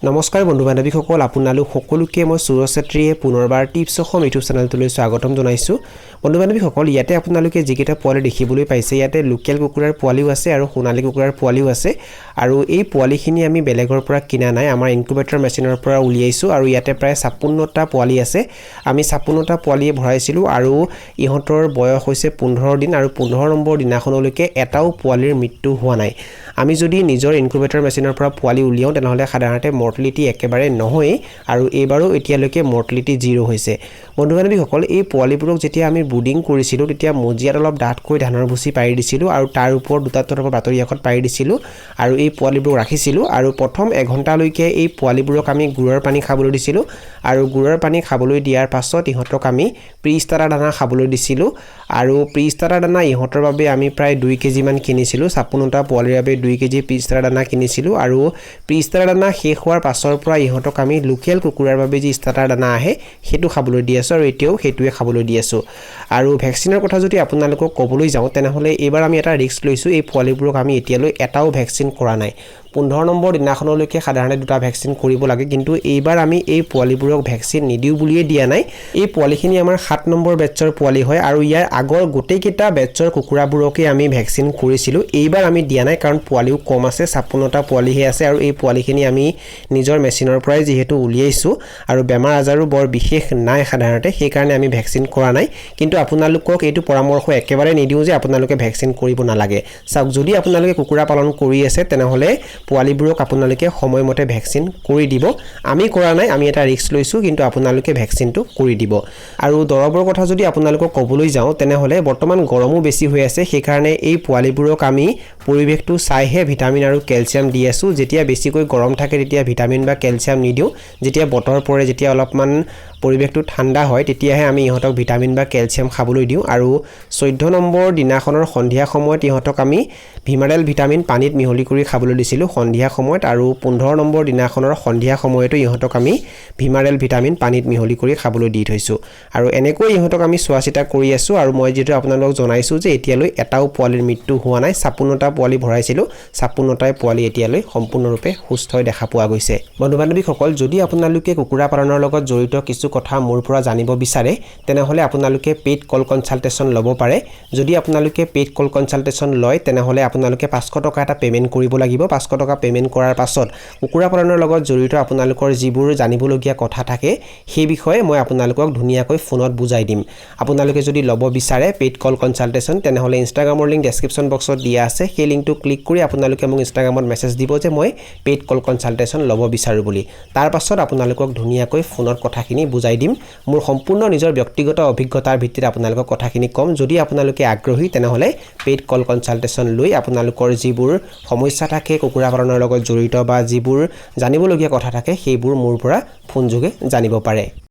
নমস্কাৰ বন্ধু বান্ধৱীসকল আপোনালোক সকলোকে মই সুৰক্ষেত্ৰীয়ে পুনৰবাৰ টিপছ অসম ইউটিউব চেনেলটোলৈ স্বাগতম জনাইছো বন্ধু বান্ধৱীসকল ইয়াতে আপোনালোকে যিকেইটা পোৱালি দেখিবলৈ পাইছে ইয়াতে লোকেল কুকুৰাৰ পোৱালিও আছে আৰু সোণালী কুকুৰাৰ পোৱালিও আছে আৰু এই পোৱালিখিনি আমি বেলেগৰ পৰা কিনা নাই আমাৰ ইনকুবেটৰ মেচিনৰ পৰা উলিয়াইছো আৰু ইয়াতে প্ৰায় 56টা পোৱালি আছে আমি 56টা পোৱালি ভৰাইছিলো আৰু ইহঁতৰ বয়স হৈছে 15 দিন আৰু 15 নম্বৰ দিনাখনলৈকে এটাও পোৱালিৰ মৃত্যু হোৱা নাই আমি যদি নিজৰ ইনকুবেটৰ মেচিনৰ পৰা পোৱালি উলিয়াও তেনেহলে সাধাৰণতে মৰ্টেলিটি একেবাৰে নহয় আৰু এবাৰো এতিয়ালৈকে মৰ্টেলিটি 0 হৈছে বন্ধু বান্ধৱীসকল এই পোৱালিবোৰক যেতিয়া আমি ব্ৰুডিং কৰিছিলো তেতিয়া মজিয়াত অলপ ডাঠকৈ ধানৰ ভুচি পাৰি দিছিলো আৰু তাৰ ওপৰত দুটা তৰফৰ বাতৰি এখন পাৰি দিছিলো আৰু এই পোৱালিবোৰ ৰাখিছিলো আৰু প্ৰথম 1 ঘণ্টালৈকে এই পোৱালিবোৰক আমি গুৰৰ পানী খাবলৈ দিছিলো আৰু গুৰৰ পানী খাবলৈ দিয়াৰ পাছত ইহঁতক আমি প্ৰিষ্টাৰা দানা খাবলৈ দিছিলো আৰু প্ৰিষ্টাৰা দানা ইহঁতৰ বাবে আমি প্ৰায় 2 কেজি মান কিনিছিলো 56টা পোৱালিৰ বাবে 2 কেজি প্ৰিষ্টাৰা দানা কিনিছিলো আৰু প্ৰিষ্টাৰা দানা শেষ হোৱাৰ পাছৰ পৰা ইহঁতক আমি লোকেল কুকুৰাৰ বাবে যি ষ্টাৰ্টাৰ দানা আহে হেতু খাবলৈ দি আছো আৰু এতিয়াও হেতুৱে খাবলৈ দি আছো আৰু ভ্যাকচিনৰ কথা যদি আপোনালোকক ক'বলৈ যাওঁ তেনেহলে এবাৰ আমি এটা ৰিস্ক লৈছো এই পোৱালিবোৰক আমি এতিয়ালৈ এটাও ভ্যাকচিন কৰা নাই 15 নম্বৰ দিনাখনলৈকে সাধাৰণতে দুটা ভ্যাকচিন কৰিব লাগে কিন্তু এইবাৰ আমি এই পোৱালিবোৰক ভ্যাকচিন নিদিও বুলিয়ে দিয়া নাই এই পোৱালিখিনি আমাৰ 7 নম্বৰ বেটছৰ পোৱালি হয় আৰু ইয়াৰ আগৰ গোটেইকেইটা বেটছৰ কুকুৰাবোৰকে আমি ভ্যাকচিন কৰিছিলো এইবাৰ আমি দিয়া নাই কাৰণ পোৱালিও কম আছে 56টা পোৱালিহে আছে আৰু এই পোৱালিখিনি আমি নিজৰ মেচিনৰ পৰাই যেহেতু উলিয়াইছো আৰু বেমাৰ আজাৰো বৰ বিশেষ নাই সাধাৰণতে সেই কাৰণে আমি ভ্যাকচিন কৰা নাই কিন্তু আপোনালোকক এইটো পৰামৰ্শ একেবাৰে নিদিও যে আপোনালোকে ভ্যাকচিন কৰিব নালাগে চাওক যদি আপোনালোকে কুকুৰা পালন কৰি আছে তেনেহলে পোৱালিবোৰক আপোনালোকে সময়মতে ভ্যাকচিন কৰি দিব আমি কৰা নাই আমি এটা ৰিস্ক লৈছো কিন্তু আপোনালোকে ভ্যাকচিনটো কৰি দিব আৰু দৰবৰ কথা যদি আপোনালোকক ক'বলৈ যাওঁ তেনেহলে বৰ্তমান গৰমো বেছি হৈ আছে সেই কাৰণে এই পোৱালিবোৰক আমি পৰিৱেশটো চাইহে ভিটামিন আৰু ক্যালসিয়াম দি আছো যেতিয়া বেছিকৈ গৰম থাকে তেতিয়া ভিটামিন বা ক্যালসিয়াম নিদিও যেতিয়া বতৰ পৰে যেতিয়া অলপমান পৰিৱেশটো ঠাণ্ডা হয় তেতিয়াহে আমি ইহঁতক ভিটামিন বা ক্যালসিয়াম খাবলৈ দিও আৰু 14 নম্বৰ দিনাখনৰ সন্ধিয়া সময়ত ইহঁতক আমি ভিমাৰেল ভিটামিন পানীত মিহলি কৰি খাবলৈ দিছিলো সন্ধিয়া সময়ত আৰু 15 নম্বৰ দিনাখনৰ সন্ধিয়া সময়তো ইহঁতক আমি ভিমাৰেল ভিটামিন পানীত মিহলি কৰি খাবলৈ দি থৈছো আৰু এনেকৈ ইহঁতক আমি চোৱাচিতা কৰি আছো আৰু মই যেটো আপোনালোকক জনাইছো যে এতিয়ালৈ এটাও পোৱালিৰ মৃত্যু হোৱা নাই 56টা পোৱালি ভৰাইছিলো 56টাই পোৱালি এতিয়ালৈ সম্পূৰ্ণৰূপে সুস্থ হৈ দেখা পোৱা গৈছে বন্ধু বান্ধৱীসকল যদি আপোনালোকে কুকুৰা পালনৰ লগত জড়িত কিছু কথা মোৰ পৰা জানিব বিচাৰে তেনেহলে আপোনালোকে পেইড কল কনসালটেচন ল'ব পাৰে যদি আপোনালোকে পেইড কল কনসালটেচন লয় তেনেহলে আপোনালোকে 500 টকা এটা পেমেন্ট কৰিব লাগিব 500 টকা পেমেন্ট কৰাৰ পাছত কুকুৰা পালনৰ লগত জড়িত আপোনালোকৰ যিবোৰ জানিবলগীয়া কথা থাকে সেই বিষয়ে মই আপোনালোকক ধুনিয়াকৈ ফোনত বুজাই দিম আপোনালোকে যদি ল'ব বিচাৰে পেইড কল কনসালটেচন তেনেহলে ইনষ্টাগ্ৰামৰ লিংক ডেসক্ৰিপচন বক্সত দিয়া আছে সেই লিংকটো ক্লিক কৰি আপোনালোকে মোক ইনষ্টাগ্ৰামত মেছেজ দিব যে মই পেইড কল কনসালটেচন ল'ব বিচাৰো বুলি তাৰ পাছত আপোনালোকক ধুনিয়াকৈ ফোনত কথাখিনি বুজাই দিম মোৰ সম্পূৰ্ণ নিজৰ ব্যক্তিগত অভিজ্ঞতাৰ ভিত্তিত আপোনালোকক কথাখিনি কম যদি আপোনালোকে আগ্ৰহী তেনেহলে পেইড কল কনসালটেচন লৈ আপোনালোকৰ যিবোৰ সমস্যা থাকে কুকুৰা পালনৰ লগত জড়িত বা যিবোৰ জানিবলগীয়া কথা থাকে সেইবোৰ মোৰ পৰা ফোন যোগে জানিব পাৰে